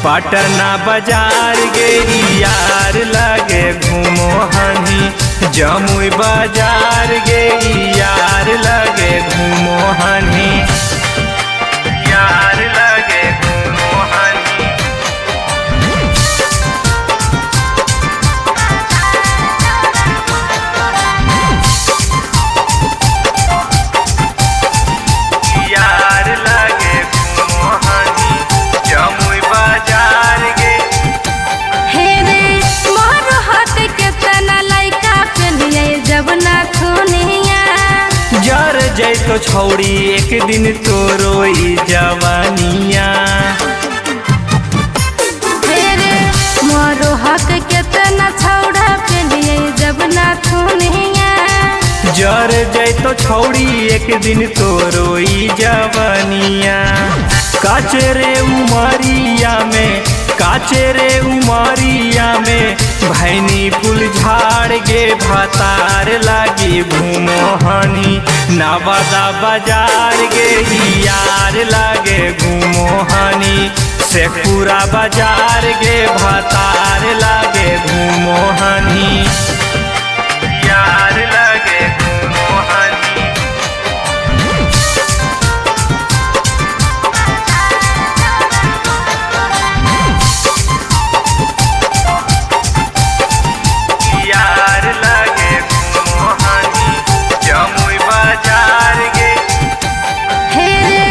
पटना बाजार गे यार लगे घूमो हनी, जमुई बाजार गे यार लगे घूमो हनी, यार लगे घूमो हनी। यार लगे घूमो हनी, जमुई बाजार गे। हे रे मोर हाथ के तना लइका पेलिए जब ना थुनिया, जर जैतो छौड़ी एक दिन तो रोई जवानिया। हे रे मोर हाथ के तना छौड़ा पेलिए जब ना थुनिया, जर जैतो छौड़ी एक दिन तो रोई जवानिया। काचरे उमरिया में, काचरे उमरिया में भैनी फूल झाड़ गे भातार लागी घूमो हनी, नवादा बाजार गे यार लागे घूमो हनी, शेखपुरा बाजार गे भातार लागे घूमो हनी, यार लागे घूमो हनी। यार लगे घूमो हनी, जमुई बाजार गे। हे रे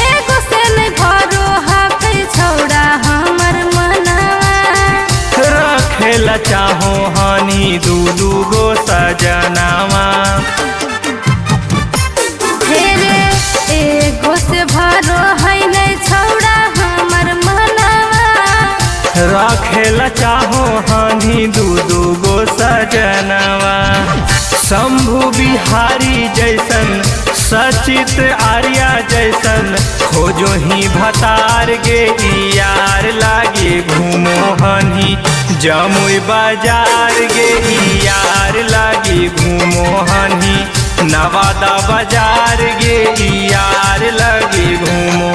एगो से न घरो हाथ छौड़ा हमर मनवा, रखेला चाहो हनी दू दू गो सजनावा। हे रे एगो से भरो है नै छौड़ा हमर मनवा, रखेला चाहो हनी दू दू गो सजनावा। शंभु बिहारी जैसन, सचित आर्या जैसन खोजो ही भतार गे यार लागे घूमो हनी, जमुई बाजार गे यार लागे घूमो हनी, नवादा बाजार गे यार लागे घूमो